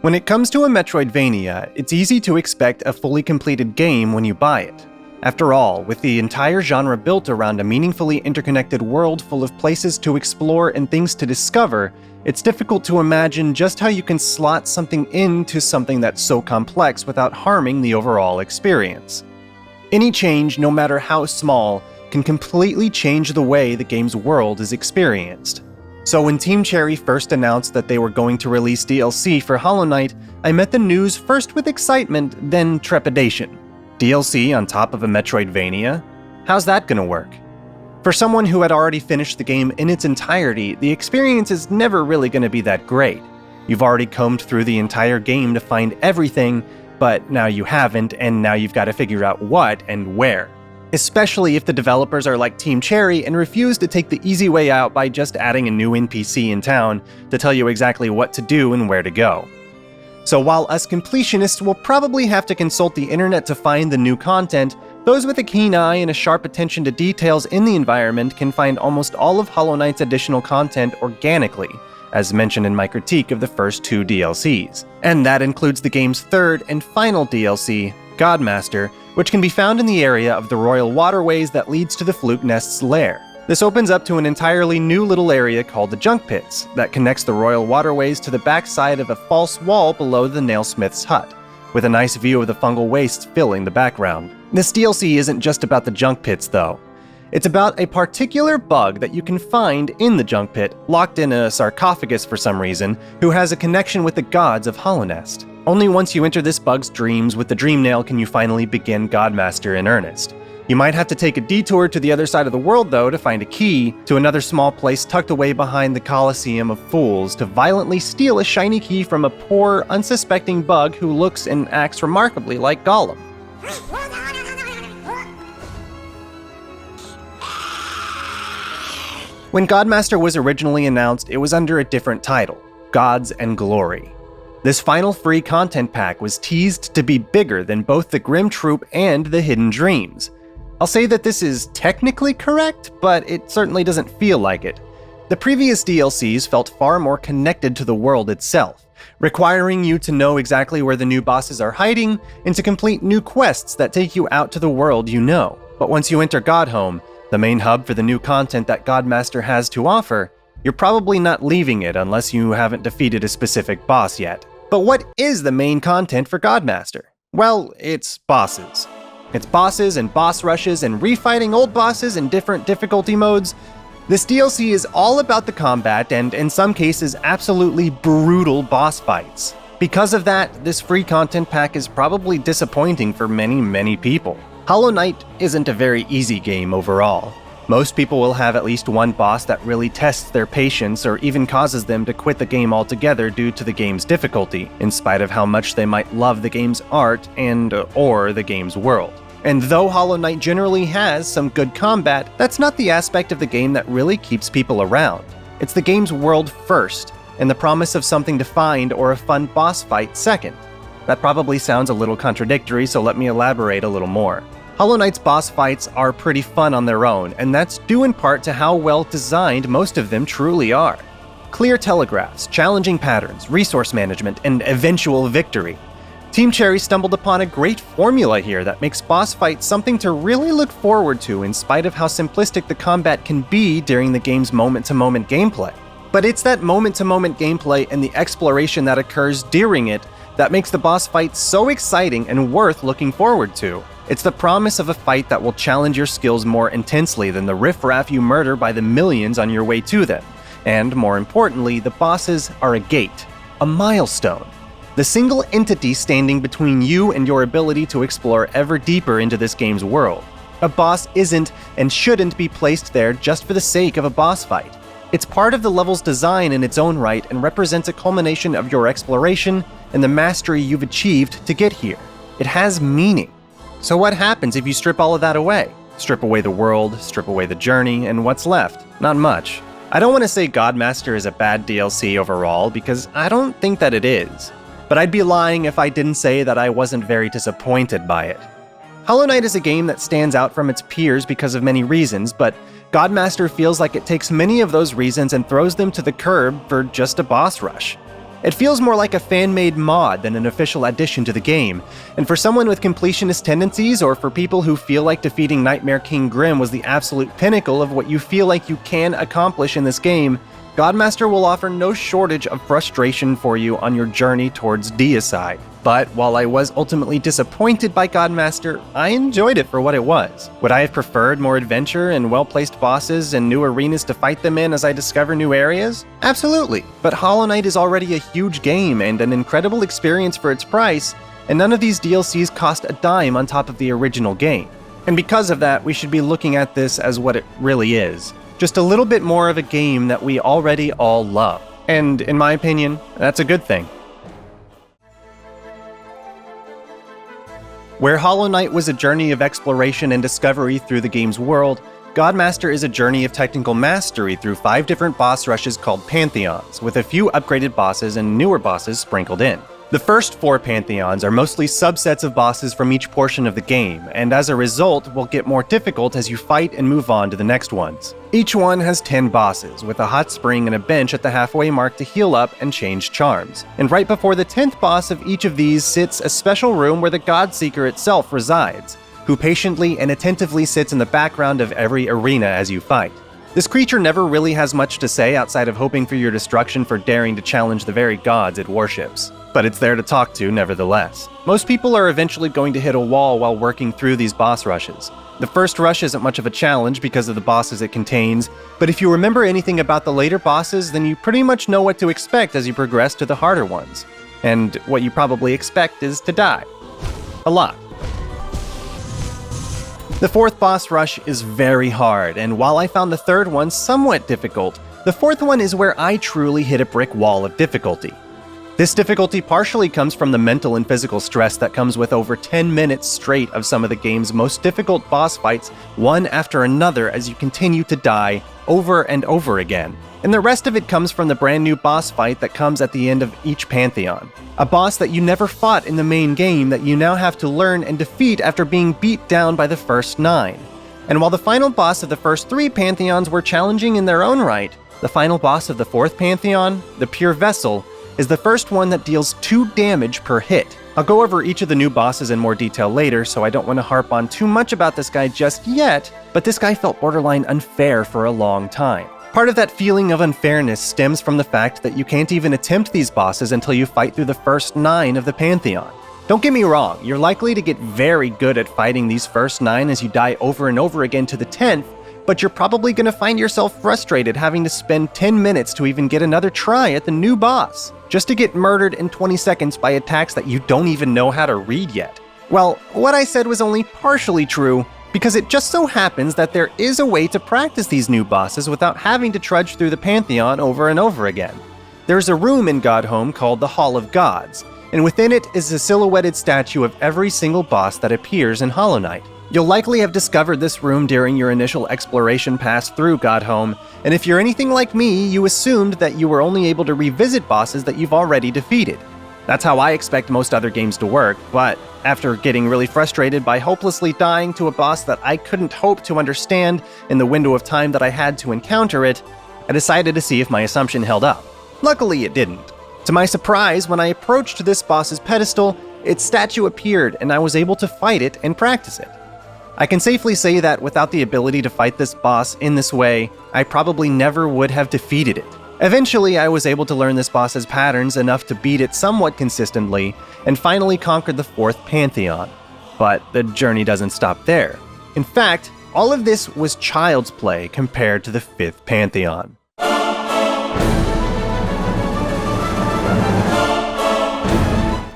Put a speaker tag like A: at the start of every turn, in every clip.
A: When it comes to a Metroidvania, it's easy to expect a fully completed game when you buy it. After all, with the entire genre built around a meaningfully interconnected world full of places to explore and things to discover, it's difficult to imagine just how you can slot something into something that's so complex without harming the overall experience. Any change, no matter how small, can completely change the way the game's world is experienced. So when Team Cherry first announced that they were going to release DLC for Hollow Knight, I met the news first with excitement, then trepidation. DLC on top of a Metroidvania? How's that gonna work? For someone who had already finished the game in its entirety, the experience is never really gonna be that great. You've already combed through the entire game to find everything, but now you haven't, and now you've got to figure out what and where. Especially if the developers are like Team Cherry and refuse to take the easy way out by just adding a new NPC in town to tell you exactly what to do and where to go. So while us completionists will probably have to consult the internet to find the new content, those with a keen eye and a sharp attention to details in the environment can find almost all of Hollow Knight's additional content organically, as mentioned in my critique of the first 2 DLCs. And that includes the game's third and final DLC, Godmaster, which can be found in the area of the Royal Waterways that leads to the Fluke Nest's lair. This opens up to an entirely new little area called the Junk Pits that connects the Royal Waterways to the backside of a false wall below the Nailsmith's hut, with a nice view of the fungal wastes filling the background. This DLC isn't just about the Junk Pits though. It's about a particular bug that you can find in the Junk Pit, locked in a sarcophagus for some reason, who has a connection with the gods of Hollow Nest. Only once you enter this bug's dreams with the Dream Nail can you finally begin Godmaster in earnest. You might have to take a detour to the other side of the world though to find a key to another small place tucked away behind the Colosseum of Fools to violently steal a shiny key from a poor, unsuspecting bug who looks and acts remarkably like Gollum. When Godmaster was originally announced, it was under a different title, Gods and Glory. This final free content pack was teased to be bigger than both the Grimm Troupe and the Hidden Dreams. I'll say that this is technically correct, but it certainly doesn't feel like it. The previous DLCs felt far more connected to the world itself, requiring you to know exactly where the new bosses are hiding and to complete new quests that take you out to the world you know. But once you enter Godhome, the main hub for the new content that Godmaster has to offer, you're probably not leaving it unless you haven't defeated a specific boss yet. But what is the main content for Godmaster? Well, it's bosses. It's bosses and boss rushes and refighting old bosses in different difficulty modes. This DLC is all about the combat and, in some cases, absolutely brutal boss fights. Because of that, this free content pack is probably disappointing for many people. Hollow Knight isn't a very easy game overall. Most people will have at least one boss that really tests their patience or even causes them to quit the game altogether due to the game's difficulty, in spite of how much they might love the game's art or the game's world. And though Hollow Knight generally has some good combat, that's not the aspect of the game that really keeps people around. It's the game's world first, and the promise of something to find or a fun boss fight second. That probably sounds a little contradictory, so let me elaborate a little more. Hollow Knight's boss fights are pretty fun on their own, and that's due in part to how well designed most of them truly are. Clear telegraphs, challenging patterns, resource management, and eventual victory. Team Cherry stumbled upon a great formula here that makes boss fights something to really look forward to in spite of how simplistic the combat can be during the game's moment-to-moment gameplay. But it's that moment-to-moment gameplay and the exploration that occurs during it that makes the boss fight so exciting and worth looking forward to. It's the promise of a fight that will challenge your skills more intensely than the riffraff you murder by the millions on your way to them. And more importantly, the bosses are a gate, a milestone, the single entity standing between you and your ability to explore ever deeper into this game's world. A boss isn't and shouldn't be placed there just for the sake of a boss fight. It's part of the level's design in its own right and represents a culmination of your exploration and the mastery you've achieved to get here. It has meaning. So what happens if you strip all of that away? Strip away the world, strip away the journey, and what's left? Not much. I don't want to say Godmaster is a bad DLC overall, because I don't think that it is. But I'd be lying if I didn't say that I wasn't very disappointed by it. Hollow Knight is a game that stands out from its peers because of many reasons, but Godmaster feels like it takes many of those reasons and throws them to the curb for just a boss rush. It feels more like a fan-made mod than an official addition to the game, and for someone with completionist tendencies, or for people who feel like defeating Nightmare King Grimm was the absolute pinnacle of what you feel like you can accomplish in this game, Godmaster will offer no shortage of frustration for you on your journey towards deicide. But while I was ultimately disappointed by Godmaster, I enjoyed it for what it was. Would I have preferred more adventure and well-placed bosses and new arenas to fight them in as I discover new areas? Absolutely. But Hollow Knight is already a huge game and an incredible experience for its price, and none of these DLCs cost a dime on top of the original game. And because of that, we should be looking at this as what it really is. Just a little bit more of a game that we already all love. And in my opinion, that's a good thing. Where Hollow Knight was a journey of exploration and discovery through the game's world, Godmaster is a journey of technical mastery through 5 different boss rushes called Pantheons, with a few upgraded bosses and newer bosses sprinkled in. The first 4 Pantheons are mostly subsets of bosses from each portion of the game, and as a result will get more difficult as you fight and move on to the next ones. Each one has 10 bosses, with a hot spring and a bench at the halfway mark to heal up and change charms. And right before the 10th boss of each of these sits a special room where the Godseeker itself resides, who patiently and attentively sits in the background of every arena as you fight. This creature never really has much to say outside of hoping for your destruction for daring to challenge the very gods it worships. But it's there to talk to nevertheless. Most people are eventually going to hit a wall while working through these boss rushes. The first rush isn't much of a challenge because of the bosses it contains, but if you remember anything about the later bosses, then you pretty much know what to expect as you progress to the harder ones. And what you probably expect is to die. A lot. The 4th boss rush is very hard, and while I found the 3rd one somewhat difficult, the 4th one is where I truly hit a brick wall of difficulty. This difficulty partially comes from the mental and physical stress that comes with over 10 minutes straight of some of the game's most difficult boss fights, one after another as you continue to die over and over again. And the rest of it comes from the brand new boss fight that comes at the end of each Pantheon. A boss that you never fought in the main game that you now have to learn and defeat after being beat down by the first 9. And while the final boss of the first 3 Pantheons were challenging in their own right, the final boss of the 4th Pantheon, the Pure Vessel, is the first one that deals 2 damage per hit. I'll go over each of the new bosses in more detail later, so I don't want to harp on too much about this guy just yet, but this guy felt borderline unfair for a long time. Part of that feeling of unfairness stems from the fact that you can't even attempt these bosses until you fight through the first 9 of the Pantheon. Don't get me wrong, you're likely to get very good at fighting these first 9 as you die over and over again to the 10th, but you're probably going to find yourself frustrated having to spend 10 minutes to even get another try at the new boss, just to get murdered in 20 seconds by attacks that you don't even know how to read yet. Well, what I said was only partially true, because it just so happens that there is a way to practice these new bosses without having to trudge through the Pantheon over and over again. There's a room in Godhome called the Hall of Gods, and within it is a silhouetted statue of every single boss that appears in Hollow Knight. You'll likely have discovered this room during your initial exploration pass through Godhome, and if you're anything like me, you assumed that you were only able to revisit bosses that you've already defeated. That's how I expect most other games to work, but after getting really frustrated by hopelessly dying to a boss that I couldn't hope to understand in the window of time that I had to encounter it, I decided to see if my assumption held up. Luckily, it didn't. To my surprise, when I approached this boss's pedestal, its statue appeared and I was able to fight it and practice it. I can safely say that without the ability to fight this boss in this way, I probably never would have defeated it. Eventually, I was able to learn this boss's patterns enough to beat it somewhat consistently, and finally conquered the 4th Pantheon. But the journey doesn't stop there. In fact, all of this was child's play compared to the 5th Pantheon.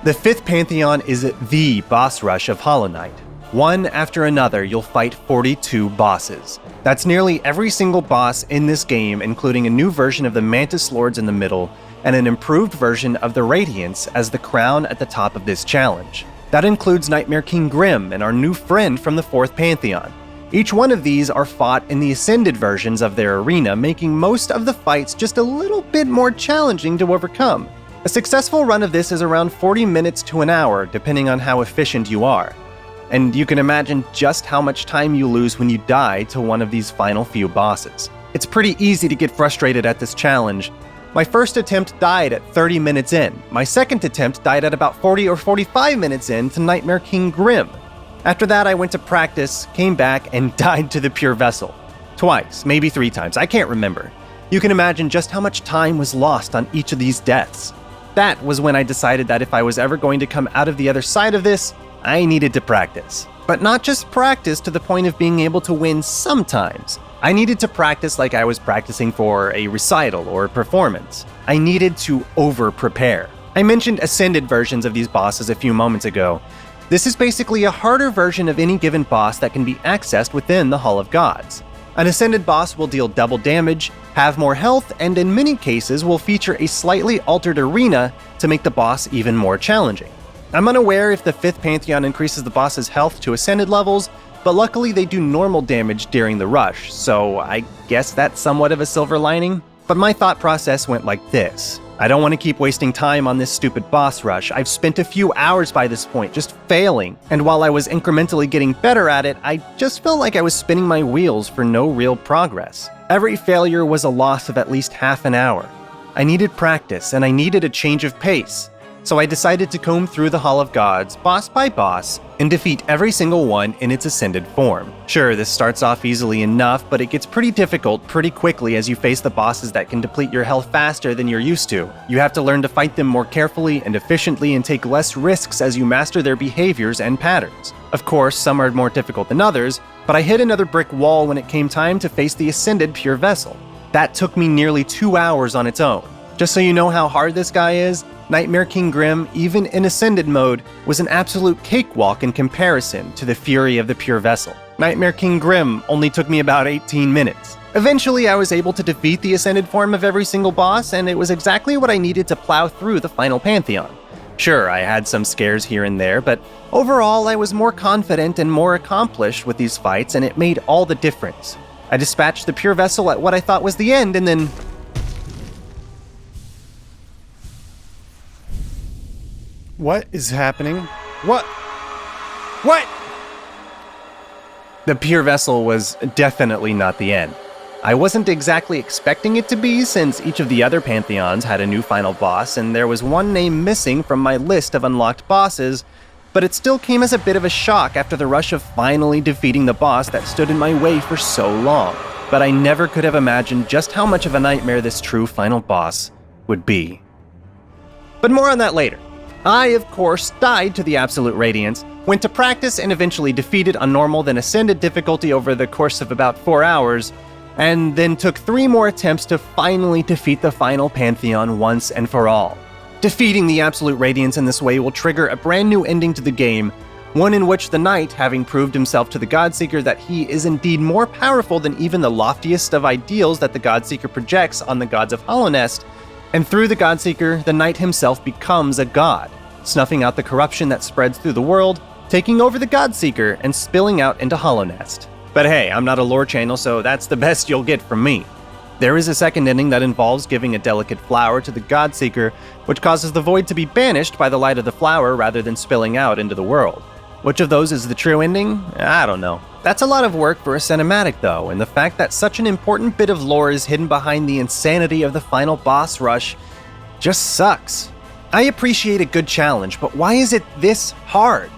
A: The 5th Pantheon is the boss rush of Hollow Knight. One after another, you'll fight 42 bosses. That's nearly every single boss in this game, including a new version of the Mantis Lords in the middle, and an improved version of the Radiance as the crown at the top of this challenge. That includes Nightmare King Grimm and our new friend from the 4th Pantheon. Each one of these are fought in the Ascended versions of their arena, making most of the fights just a little bit more challenging to overcome. A successful run of this is around 40 minutes to an hour, depending on how efficient you are. And you can imagine just how much time you lose when you die to one of these final few bosses. It's pretty easy to get frustrated at this challenge, My first attempt died at 30 minutes in. My second attempt died at about 40 or 45 minutes in to Nightmare King Grimm. After that, I went to practice, came back, and died to the Pure Vessel. Twice, maybe 3 times, I can't remember. You can imagine just how much time was lost on each of these deaths. That was when I decided that if I was ever going to come out of the other side of this, I needed to practice. But not just practice to the point of being able to win sometimes. I needed to practice like I was practicing for a recital or performance. I needed to over-prepare. I mentioned ascended versions of these bosses a few moments ago. This is basically a harder version of any given boss that can be accessed within the Hall of Gods. An ascended boss will deal double damage, have more health, and in many cases will feature a slightly altered arena to make the boss even more challenging. I'm unaware if the 5th Pantheon increases the boss's health to ascended levels, but luckily they do normal damage during the rush, so I guess that's somewhat of a silver lining. But my thought process went like this. I don't want to keep wasting time on this stupid boss rush. I've spent a few hours by this point just failing, and while I was incrementally getting better at it, I just felt like I was spinning my wheels for no real progress. Every failure was a loss of at least half an hour. I needed practice, and I needed a change of pace. So I decided to comb through the Hall of Gods, boss by boss, and defeat every single one in its ascended form. Sure, this starts off easily enough, but it gets pretty difficult pretty quickly as you face the bosses that can deplete your health faster than you're used to. You have to learn to fight them more carefully and efficiently and take less risks as you master their behaviors and patterns. Of course, some are more difficult than others, but I hit another brick wall when it came time to face the ascended Pure Vessel. That took me nearly 2 hours on its own. Just so you know how hard this guy is, Nightmare King Grimm, even in Ascended mode, was an absolute cakewalk in comparison to the fury of the Pure Vessel. Nightmare King Grimm only took me about 18 minutes. Eventually, I was able to defeat the Ascended form of every single boss, and it was exactly what I needed to plow through the final Pantheon. Sure, I had some scares here and there, but overall, I was more confident and more accomplished with these fights, and it made all the difference. I dispatched the Pure Vessel at what I thought was the end, and then... What is happening? What? The Pure Vessel was definitely not the end. I wasn't exactly expecting it to be, since each of the other Pantheons had a new final boss, and there was one name missing from my list of unlocked bosses, but it still came as a bit of a shock after the rush of finally defeating the boss that stood in my way for so long. But I never could have imagined just how much of a nightmare this true final boss would be. But more on that later. I, of course, died to the Absolute Radiance, went to practice and eventually defeated on normal then ascended difficulty over the course of about 4 hours, and then took 3 more attempts to finally defeat the final Pantheon once and for all. Defeating the Absolute Radiance in this way will trigger a brand new ending to the game, one in which the Knight, having proved himself to the Godseeker that he is indeed more powerful than even the loftiest of ideals that the Godseeker projects on the gods of Hallownest, and through the Godseeker, the Knight himself becomes a god, snuffing out the corruption that spreads through the world, taking over the Godseeker, and spilling out into Hallownest. But hey, I'm not a lore channel, so that's the best you'll get from me. There is a second ending that involves giving a delicate flower to the Godseeker, which causes the void to be banished by the light of the flower rather than spilling out into the world. Which of those is the true ending? I don't know. That's a lot of work for a cinematic though, and the fact that such an important bit of lore is hidden behind the insanity of the final boss rush just sucks. I appreciate a good challenge, but why is it this hard?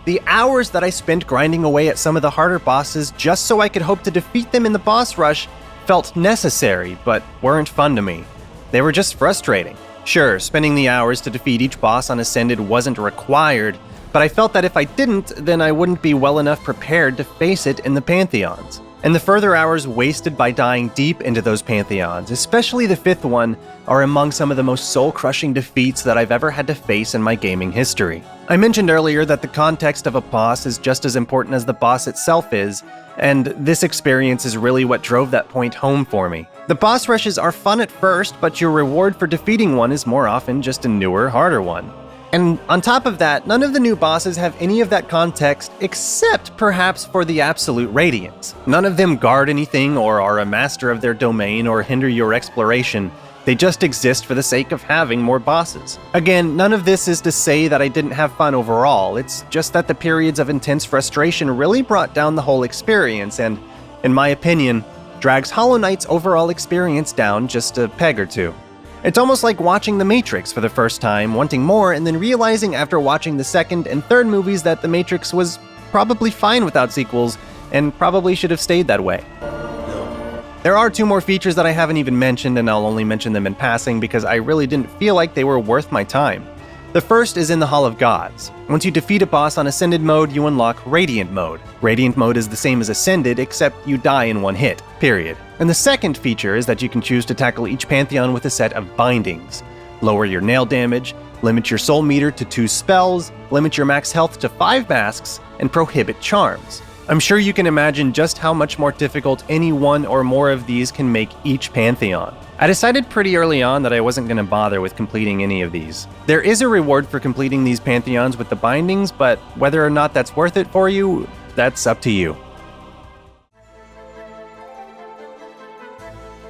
A: The hours that I spent grinding away at some of the harder bosses just so I could hope to defeat them in the boss rush felt necessary, but weren't fun to me. They were just frustrating. Sure, spending the hours to defeat each boss on Ascended wasn't required, but I felt that if I didn't, then I wouldn't be well enough prepared to face it in the Pantheons. And the further hours wasted by dying deep into those Pantheons, especially the 5th one, are among some of the most soul-crushing defeats that I've ever had to face in my gaming history. I mentioned earlier that the context of a boss is just as important as the boss itself is, and this experience is really what drove that point home for me. The boss rushes are fun at first, but your reward for defeating one is more often just a newer, harder one. And on top of that, none of the new bosses have any of that context except perhaps for the Absolute Radiance. None of them guard anything or are a master of their domain or hinder your exploration. They just exist for the sake of having more bosses. Again, none of this is to say that I didn't have fun overall, it's just that the periods of intense frustration really brought down the whole experience and, in my opinion, drags Hollow Knight's overall experience down just a peg or two. It's almost like watching The Matrix for the first time, wanting more, and then realizing after watching the second and third movies that The Matrix was probably fine without sequels, and probably should have stayed that way. There are 2 more features that I haven't even mentioned, and I'll only mention them in passing because I really didn't feel like they were worth my time. The first is in the Hall of Gods. Once you defeat a boss on Ascended mode, you unlock Radiant mode. Radiant mode is the same as Ascended, except you die in 1 hit, period. And the second feature is that you can choose to tackle each Pantheon with a set of bindings. Lower your nail damage, limit your soul meter to 2 spells, limit your max health to 5 masks, and prohibit charms. I'm sure you can imagine just how much more difficult any one or more of these can make each Pantheon. I decided pretty early on that I wasn't going to bother with completing any of these. There is a reward for completing these Pantheons with the bindings, but whether or not that's worth it for you, that's up to you.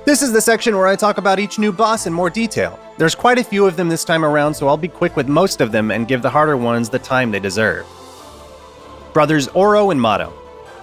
A: This is the section where I talk about each new boss in more detail. There's quite a few of them this time around, so I'll be quick with most of them and give the harder ones the time they deserve. Brothers Oro and Mato.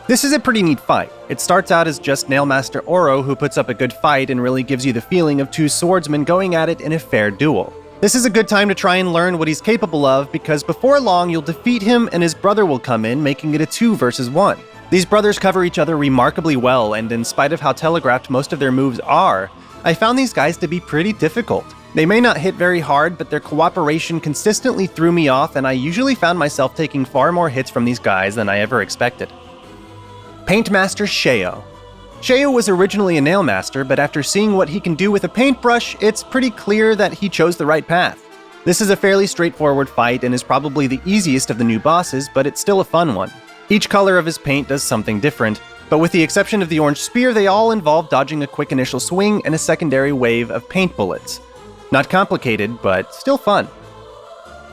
A: This is a pretty neat fight. It starts out as just Nailmaster Oro who puts up a good fight and really gives you the feeling of 2 swordsmen going at it in a fair duel. This is a good time to try and learn what he's capable of because before long you'll defeat him and his brother will come in, making it a 2 versus 1. These brothers cover each other remarkably well, and in spite of how telegraphed most of their moves are, I found these guys to be pretty difficult. They may not hit very hard, but their cooperation consistently threw me off, and I usually found myself taking far more hits from these guys than I ever expected. Paintmaster Sheo. Sheo was originally a Nailmaster, but after seeing what he can do with a paintbrush, it's pretty clear that he chose the right path. This is a fairly straightforward fight and is probably the easiest of the new bosses, but it's still a fun one. Each color of his paint does something different, but with the exception of the orange spear, they all involve dodging a quick initial swing and a secondary wave of paint bullets. Not complicated, but still fun.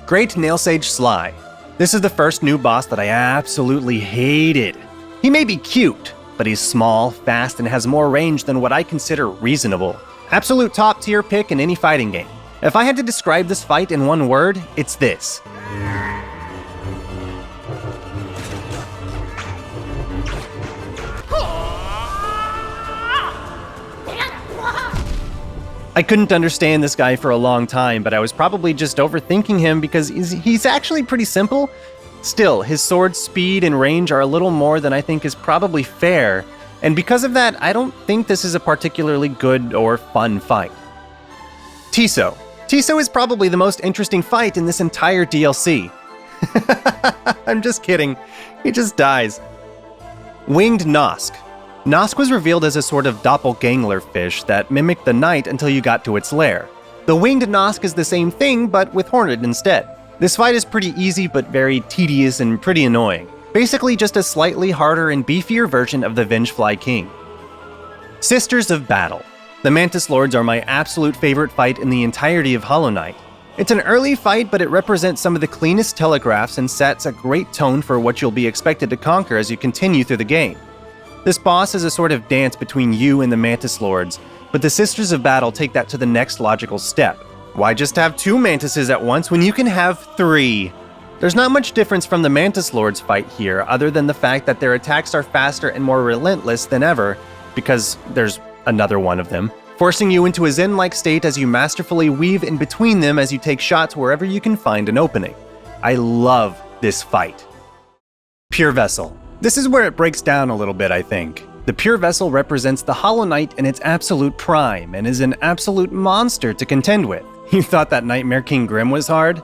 A: Great Nailsage Sly. This is the first new boss that I absolutely hated. He may be cute, but he's small, fast, and has more range than what I consider reasonable. Absolute top tier pick in any fighting game. If I had to describe this fight in one word, it's this. I couldn't understand this guy for a long time, but I was probably just overthinking him because he's actually pretty simple. Still, his sword's speed and range are a little more than I think is probably fair, and because of that, I don't think this is a particularly good or fun fight. Tiso. Tiso is probably the most interesting fight in this entire DLC. I'm just kidding. He just dies. Winged Nosk. Nosk was revealed as a sort of doppelganger fish that mimicked the knight until you got to its lair. The Winged Nosk is the same thing, but with Hornet instead. This fight is pretty easy but very tedious and pretty annoying. Basically just a slightly harder and beefier version of the Vengefly King. Sisters of Battle. The Mantis Lords are my absolute favorite fight in the entirety of Hollow Knight. It's an early fight, but it represents some of the cleanest telegraphs and sets a great tone for what you'll be expected to conquer as you continue through the game. This boss is a sort of dance between you and the Mantis Lords, but the Sisters of Battle take that to the next logical step. Why just have 2 Mantises at once when you can have 3? There's not much difference from the Mantis Lords fight here, other than the fact that their attacks are faster and more relentless than ever, because there's another one of them, forcing you into a zen-like state as you masterfully weave in between them as you take shots wherever you can find an opening. I love this fight. Pure Vessel. This is where it breaks down a little bit, I think. The Pure Vessel represents the Hollow Knight in its absolute prime, and is an absolute monster to contend with. You thought that Nightmare King Grimm was hard?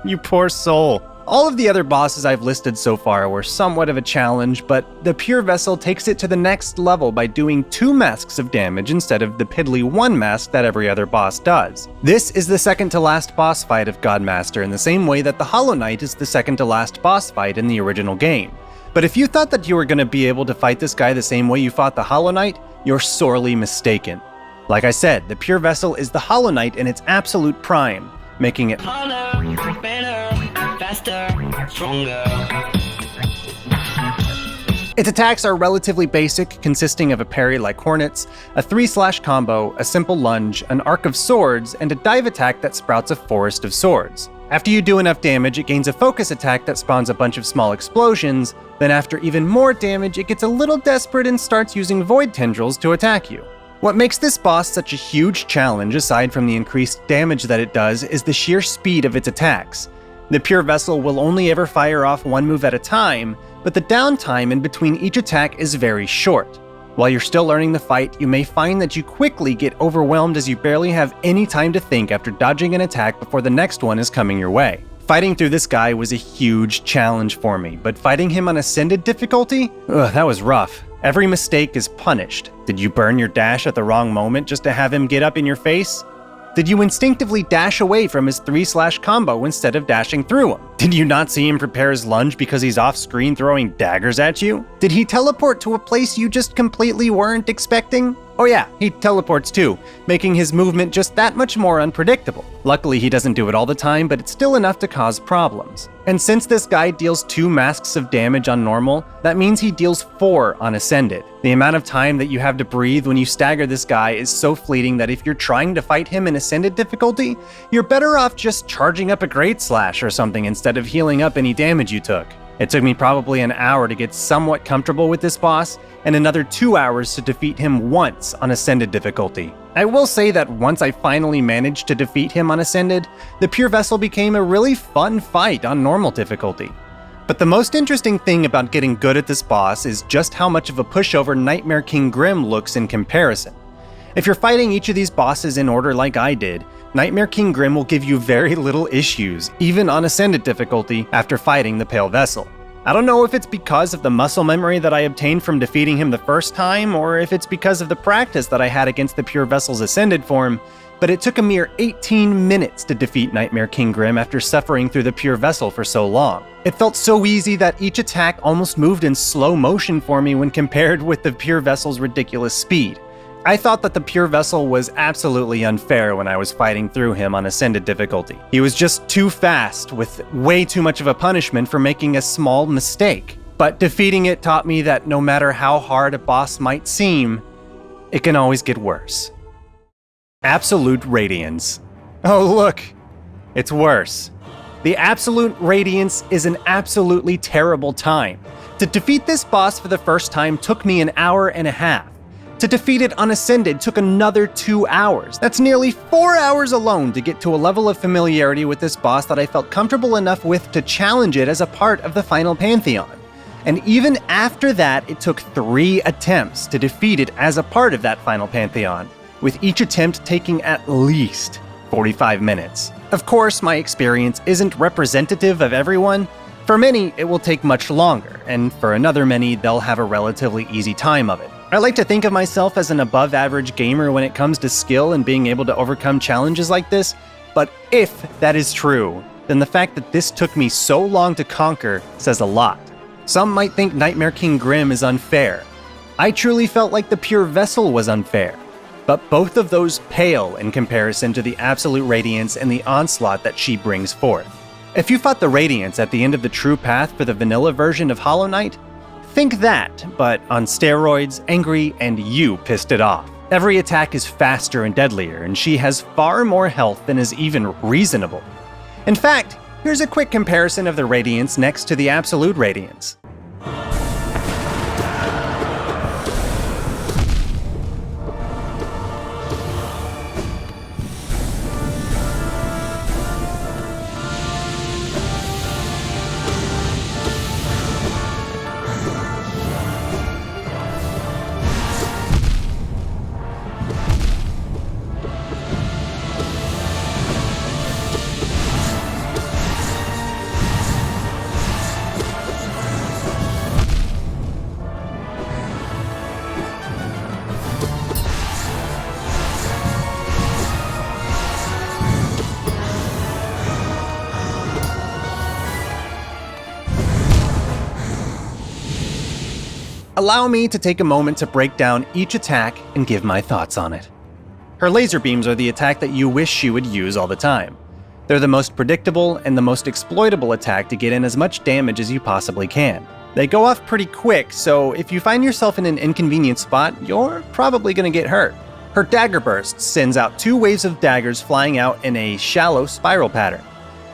A: You poor soul. All of the other bosses I've listed so far were somewhat of a challenge, but the Pure Vessel takes it to the next level by doing 2 masks of damage instead of the piddly 1 mask that every other boss does. This is the second to last boss fight of Godmaster in the same way that the Hollow Knight is the second to last boss fight in the original game. But if you thought that you were going to be able to fight this guy the same way you fought the Hollow Knight, you're sorely mistaken. Like I said, the Pure Vessel is the Hollow Knight in its absolute prime, making it harder, better, faster, stronger. Its attacks are relatively basic, consisting of a parry like Hornets, a 3-slash combo, a simple lunge, an arc of swords, and a dive attack that sprouts a forest of swords. After you do enough damage, it gains a focus attack that spawns a bunch of small explosions, then after even more damage, it gets a little desperate and starts using void tendrils to attack you. What makes this boss such a huge challenge, aside from the increased damage that it does, is the sheer speed of its attacks. The Pure Vessel will only ever fire off one move at a time, but the downtime in between each attack is very short. While you're still learning the fight, you may find that you quickly get overwhelmed as you barely have any time to think after dodging an attack before the next one is coming your way. Fighting through this guy was a huge challenge for me, but fighting him on Ascended difficulty? That was rough. Every mistake is punished. Did you burn your dash at the wrong moment just to have him get up in your face? Did you instinctively dash away from his 3/ combo instead of dashing through him? Did you not see him prepare his lunge because he's off screen throwing daggers at you? Did he teleport to a place you just completely weren't expecting? Oh yeah, he teleports too, making his movement just that much more unpredictable. Luckily he doesn't do it all the time, but it's still enough to cause problems. And since this guy deals 2 masks of damage on normal, that means he deals 4 on Ascended. The amount of time that you have to breathe when you stagger this guy is so fleeting that if you're trying to fight him in Ascended difficulty, you're better off just charging up a Great Slash or something instead of healing up any damage you took. It took me probably an hour to get somewhat comfortable with this boss, and another 2 hours to defeat him once on Ascended difficulty. I will say that once I finally managed to defeat him on Ascended, the Pure Vessel became a really fun fight on normal difficulty. But the most interesting thing about getting good at this boss is just how much of a pushover Nightmare King Grimm looks in comparison. If you're fighting each of these bosses in order like I did, Nightmare King Grimm will give you very little issues, even on Ascended difficulty, after fighting the Pale Vessel. I don't know if it's because of the muscle memory that I obtained from defeating him the first time, or if it's because of the practice that I had against the Pure Vessel's Ascended form, but it took a mere 18 minutes to defeat Nightmare King Grimm after suffering through the Pure Vessel for so long. It felt so easy that each attack almost moved in slow motion for me when compared with the Pure Vessel's ridiculous speed. I thought that the Pure Vessel was absolutely unfair when I was fighting through him on Ascended difficulty. He was just too fast, with way too much of a punishment for making a small mistake. But defeating it taught me that no matter how hard a boss might seem, it can always get worse. Absolute Radiance. Oh look, it's worse. The Absolute Radiance is an absolutely terrible time. To defeat this boss for the first time took me an hour and a half. To defeat it on Ascended took another 2 hours. That's nearly 4 hours alone to get to a level of familiarity with this boss that I felt comfortable enough with to challenge it as a part of the final Pantheon. And even after that, it took 3 attempts to defeat it as a part of that final Pantheon, with each attempt taking at least 45 minutes. Of course, my experience isn't representative of everyone. For many, it will take much longer, and for another many, they'll have a relatively easy time of it. I like to think of myself as an above-average gamer when it comes to skill and being able to overcome challenges like this, but if that is true, then the fact that this took me so long to conquer says a lot. Some might think Nightmare King Grimm is unfair. I truly felt like the Pure Vessel was unfair, but both of those pale in comparison to the Absolute Radiance and the onslaught that she brings forth. If you fought the Radiance at the end of the true path for the vanilla version of Hollow Knight, think that, but on steroids, angry, and you pissed it off. Every attack is faster and deadlier, and she has far more health than is even reasonable. In fact, here's a quick comparison of the Radiance next to the Absolute Radiance. Allow me to take a moment to break down each attack and give my thoughts on it. Her laser beams are the attack that you wish she would use all the time. They're the most predictable and the most exploitable attack to get in as much damage as you possibly can. They go off pretty quick, so if you find yourself in an inconvenient spot, you're probably gonna get hurt. Her dagger burst sends out 2 waves of daggers flying out in a shallow spiral pattern.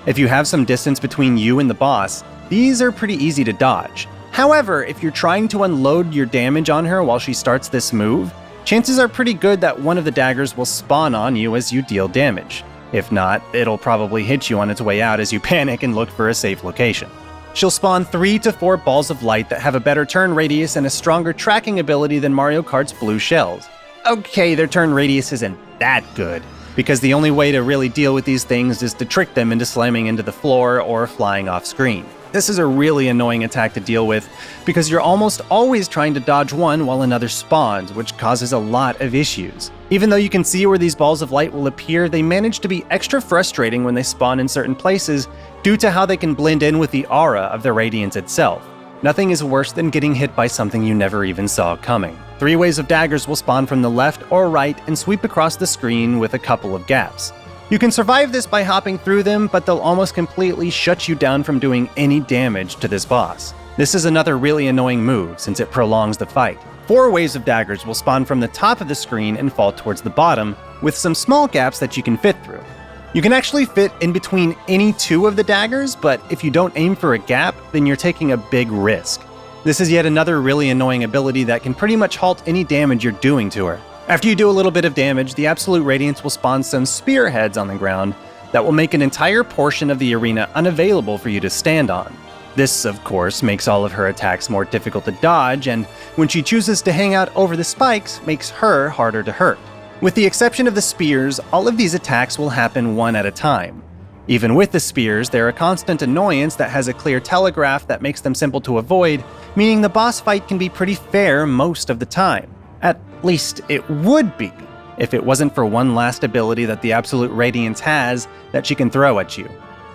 A: If you have some distance between you and the boss, these are pretty easy to dodge. However, if you're trying to unload your damage on her while she starts this move, chances are pretty good that one of the daggers will spawn on you as you deal damage. If not, it'll probably hit you on its way out as you panic and look for a safe location. She'll spawn 3 to 4 balls of light that have a better turn radius and a stronger tracking ability than Mario Kart's blue shells. Okay, their turn radius isn't that good, because the only way to really deal with these things is to trick them into slamming into the floor or flying off screen. This is a really annoying attack to deal with, because you're almost always trying to dodge one while another spawns, which causes a lot of issues. Even though you can see where these balls of light will appear, they manage to be extra frustrating when they spawn in certain places due to how they can blend in with the aura of the Radiance itself. Nothing is worse than getting hit by something you never even saw coming. 3 waves of daggers will spawn from the left or right and sweep across the screen with a couple of gaps. You can survive this by hopping through them, but they'll almost completely shut you down from doing any damage to this boss. This is another really annoying move, since it prolongs the fight. 4 waves of daggers will spawn from the top of the screen and fall towards the bottom, with some small gaps that you can fit through. You can actually fit in between any 2 of the daggers, but if you don't aim for a gap, then you're taking a big risk. This is yet another really annoying ability that can pretty much halt any damage you're doing to her. After you do a little bit of damage, the Absolute Radiance will spawn some spearheads on the ground that will make an entire portion of the arena unavailable for you to stand on. This, of course, makes all of her attacks more difficult to dodge, and when she chooses to hang out over the spikes, makes her harder to hurt. With the exception of the spears, all of these attacks will happen one at a time. Even with the spears, they're a constant annoyance that has a clear telegraph that makes them simple to avoid, meaning the boss fight can be pretty fair most of the time. At least it would be, if it wasn't for one last ability that the Absolute Radiance has that she can throw at you: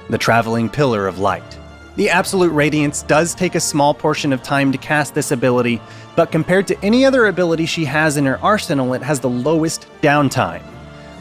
A: the Traveling Pillar of Light. The Absolute Radiance does take a small portion of time to cast this ability, but compared to any other ability she has in her arsenal, it has the lowest downtime.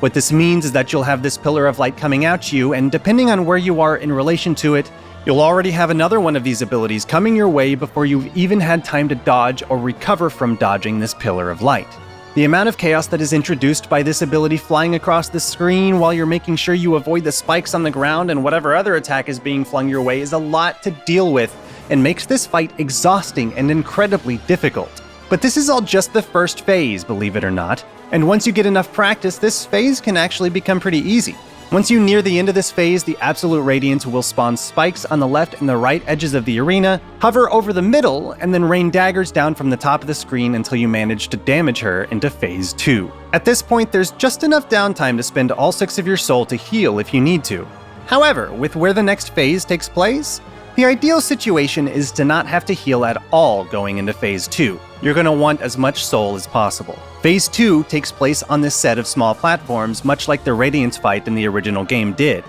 A: What this means is that you'll have this Pillar of Light coming at you, and depending on where you are in relation to it, you'll already have another one of these abilities coming your way before you've even had time to dodge or recover from dodging this Pillar of Light. The amount of chaos that is introduced by this ability flying across the screen while you're making sure you avoid the spikes on the ground and whatever other attack is being flung your way is a lot to deal with, and makes this fight exhausting and incredibly difficult. But this is all just the first phase, believe it or not, and once you get enough practice, this phase can actually become pretty easy. Once you near the end of this phase, the Absolute Radiance will spawn spikes on the left and the right edges of the arena, hover over the middle, and then rain daggers down from the top of the screen until you manage to damage her into Phase 2. At this point, there's just enough downtime to spend all 6 of your soul to heal if you need to. However, with where the next phase takes place, the ideal situation is to not have to heal at all going into Phase 2. You're going to want as much soul as possible. Phase 2 takes place on this set of small platforms, much like the Radiance fight in the original game did.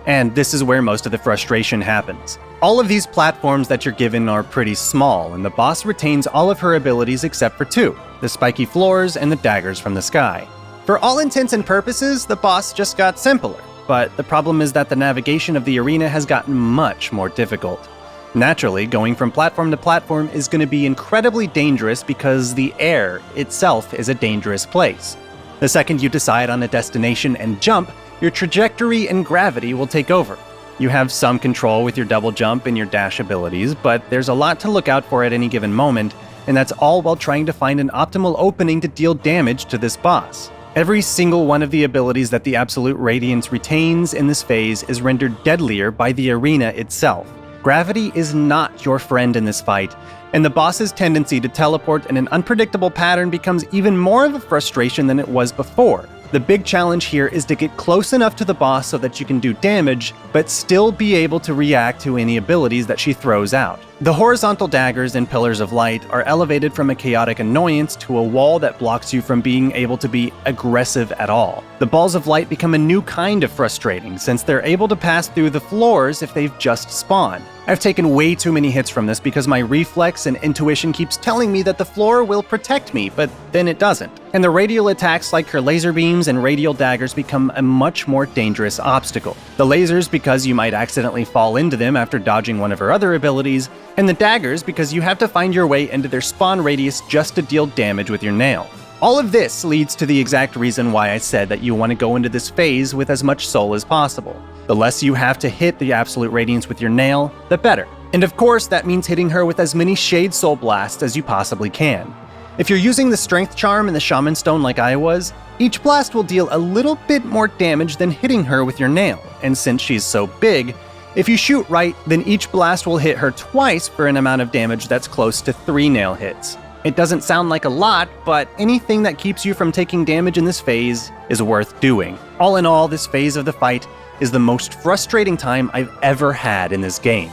A: And this is where most of the frustration happens. All of these platforms that you're given are pretty small, and the boss retains all of her abilities except for 2, the spiky floors and the daggers from the sky. For all intents and purposes, the boss just got simpler, but the problem is that the navigation of the arena has gotten much more difficult. Naturally, going from platform to platform is going to be incredibly dangerous because the air itself is a dangerous place. The second you decide on a destination and jump, your trajectory and gravity will take over. You have some control with your double jump and your dash abilities, but there's a lot to look out for at any given moment, and that's all while trying to find an optimal opening to deal damage to this boss. Every single one of the abilities that the Absolute Radiance retains in this phase is rendered deadlier by the arena itself. Gravity is not your friend in this fight, and the boss's tendency to teleport in an unpredictable pattern becomes even more of a frustration than it was before. The big challenge here is to get close enough to the boss so that you can do damage, but still be able to react to any abilities that she throws out. The horizontal daggers and pillars of light are elevated from a chaotic annoyance to a wall that blocks you from being able to be aggressive at all. The balls of light become a new kind of frustrating, since they're able to pass through the floors if they've just spawned. I've taken way too many hits from this because my reflex and intuition keeps telling me that the floor will protect me, but then it doesn't. And the radial attacks like her laser beams and radial daggers become a much more dangerous obstacle. The lasers because you might accidentally fall into them after dodging one of her other abilities, and the daggers because you have to find your way into their spawn radius just to deal damage with your nail. All of this leads to the exact reason why I said that you want to go into this phase with as much soul as possible. The less you have to hit the Absolute Radiance with your nail, the better. And of course, that means hitting her with as many Shade Soul Blasts as you possibly can. If you're using the Strength Charm and the Shaman Stone like I was, each blast will deal a little bit more damage than hitting her with your nail, and since she's so big, if you shoot right, then each blast will hit her twice for an amount of damage that's close to 3 nail hits. It doesn't sound like a lot, but anything that keeps you from taking damage in this phase is worth doing. All in all, this phase of the fight is the most frustrating time I've ever had in this game.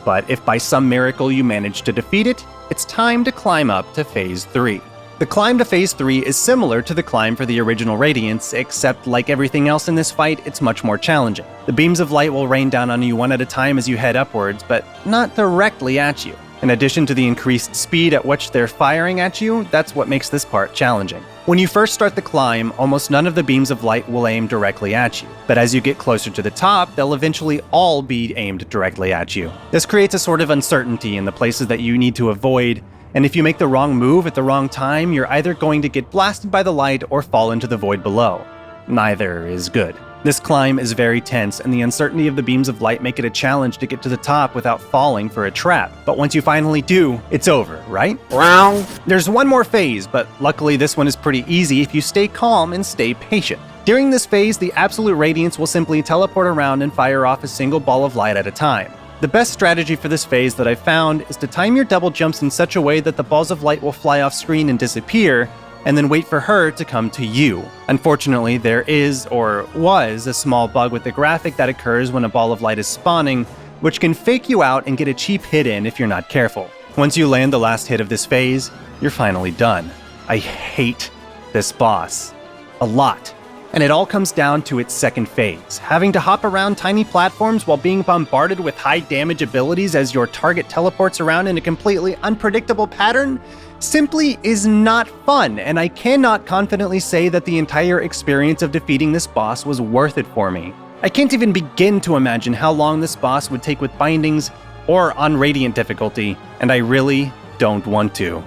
A: But if by some miracle you manage to defeat it, it's time to climb up to Phase 3. The climb to Phase 3 is similar to the climb for the original Radiance, except like everything else in this fight, it's much more challenging. The beams of light will rain down on you one at a time as you head upwards, but not directly at you. In addition to the increased speed at which they're firing at you, that's what makes this part challenging. When you first start the climb, almost none of the beams of light will aim directly at you, but as you get closer to the top, they'll eventually all be aimed directly at you. This creates a sort of uncertainty in the places that you need to avoid, and if you make the wrong move at the wrong time, you're either going to get blasted by the light or fall into the void below. Neither is good. This climb is very tense, and the uncertainty of the beams of light make it a challenge to get to the top without falling for a trap. But once you finally do, it's over, right?
B: Wrong.
A: There's one more phase, but luckily this one is pretty easy if you stay calm and stay patient. During this phase, the Absolute Radiance will simply teleport around and fire off a single ball of light at a time. The best strategy for this phase that I've found is to time your double jumps in such a way that the balls of light will fly off screen and disappear, and then wait for her to come to you. Unfortunately, there is, or was, a small bug with the graphic that occurs when a ball of light is spawning, which can fake you out and get a cheap hit in if you're not careful. Once you land the last hit of this phase, you're finally done. I hate this boss. A lot. And it all comes down to its second phase. Having to hop around tiny platforms while being bombarded with high damage abilities as your target teleports around in a completely unpredictable pattern simply is not fun, and I cannot confidently say that the entire experience of defeating this boss was worth it for me. I can't even begin to imagine how long this boss would take with bindings or on Radiant difficulty, and I really don't want to.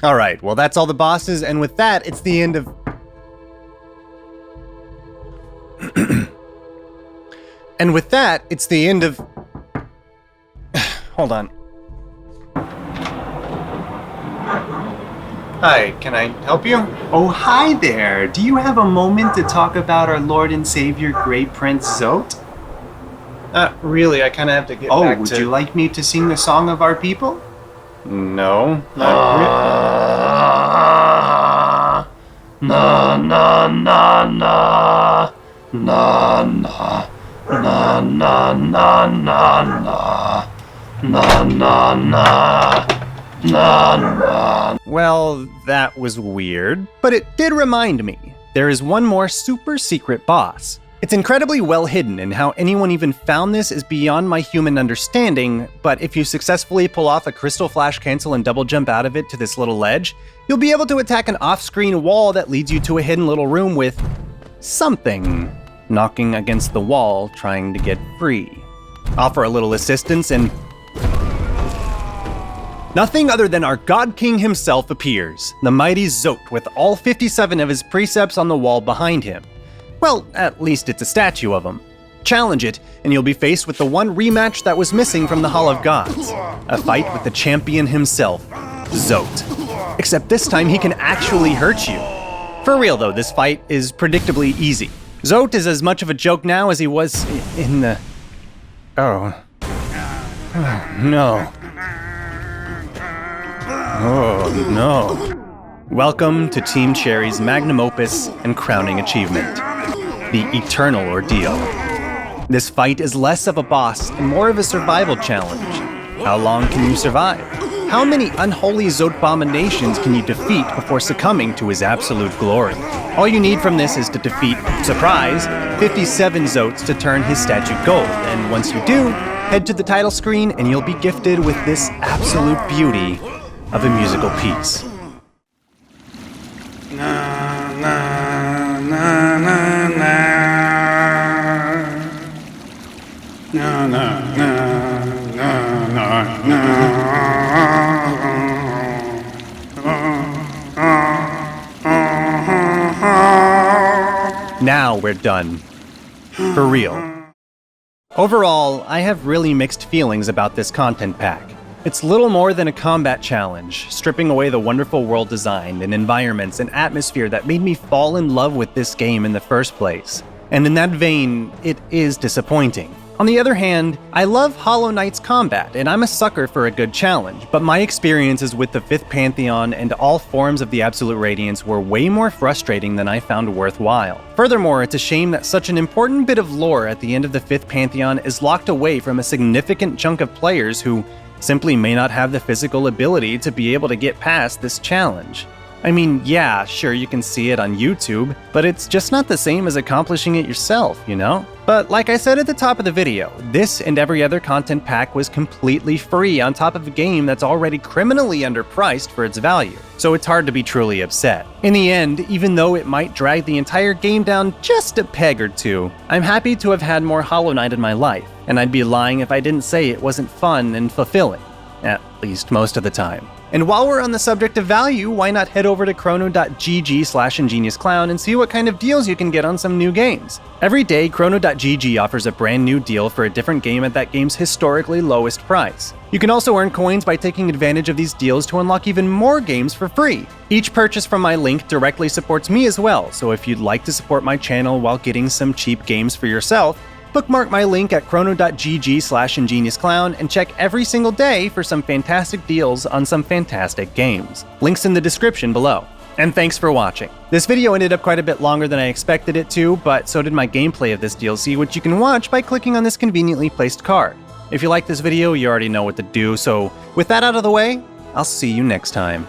A: Alright, well that's all the bosses, and with that, it's the end of... And with that, it's the end of... Hold on. Hi, can I help you?
C: Oh, hi there! Do you have a moment to talk about our Lord and Savior, Great Prince Zote?
A: Not really, I kinda have to get back to...
C: Oh, would you like me to sing the song of our people?
A: No, not really.
C: Na na na na na na na na na na na na na.
A: Well, that was weird, but it did remind me. There is one more super secret boss. It's incredibly well hidden, and how anyone even found this is beyond my human understanding, but if you successfully pull off a crystal flash cancel and double jump out of it to this little ledge, you'll be able to attack an off-screen wall that leads you to a hidden little room with something knocking against the wall trying to get free. Offer a little assistance and... nothing other than our God King himself appears, the mighty Zote with all 57 of his precepts on the wall behind him. Well, at least it's a statue of him. Challenge it, and you'll be faced with the one rematch that was missing from the Hall of Gods. A fight with the champion himself, Zote. Except this time he can actually hurt you. For real though, this fight is predictably easy. Zote is as much of a joke now as he was in the... Oh. Oh, no. Oh, no. Welcome to Team Cherry's magnum opus and crowning achievement, the Eternal Ordeal. This fight is less of a boss and more of a survival challenge. How long can you survive? How many unholy Zoteabominations can you defeat before succumbing to his absolute glory? All you need from this is to defeat, surprise, 57 Zotes to turn his statue gold, and once you do, head to the title screen and you'll be gifted with this absolute beauty of a musical piece.
B: Na na na na na na na na na na.
A: Now we're done. For real. Overall, I have really mixed feelings about this content pack. It's little more than a combat challenge, stripping away the wonderful world design and environments and atmosphere that made me fall in love with this game in the first place. And in that vein, it is disappointing. On the other hand, I love Hollow Knight's combat, and I'm a sucker for a good challenge, but my experiences with the 5th Pantheon and all forms of the Absolute Radiance were way more frustrating than I found worthwhile. Furthermore, it's a shame that such an important bit of lore at the end of the 5th Pantheon is locked away from a significant chunk of players who simply may not have the physical ability to be able to get past this challenge. I mean, yeah, sure, you can see it on YouTube, but it's just not the same as accomplishing it yourself, you know? But like I said at the top of the video, this and every other content pack was completely free on top of a game that's already criminally underpriced for its value, so it's hard to be truly upset. In the end, even though it might drag the entire game down just a peg or two, I'm happy to have had more Hollow Knight in my life, and I'd be lying if I didn't say it wasn't fun and fulfilling, at least most of the time. And while we're on the subject of value, why not head over to chrono.gg/ingeniousclown and see what kind of deals you can get on some new games. Every day, chrono.gg offers a brand new deal for a different game at that game's historically lowest price. You can also earn coins by taking advantage of these deals to unlock even more games for free. Each purchase from my link directly supports me as well, so if you'd like to support my channel while getting some cheap games for yourself, bookmark my link at chrono.gg/ingeniousclown and check every single day for some fantastic deals on some fantastic games. Links in the description below. And thanks for watching. This video ended up quite a bit longer than I expected it to, but so did my gameplay of this DLC, which you can watch by clicking on this conveniently placed card. If you like this video, you already know what to do, so with that out of the way, I'll see you next time.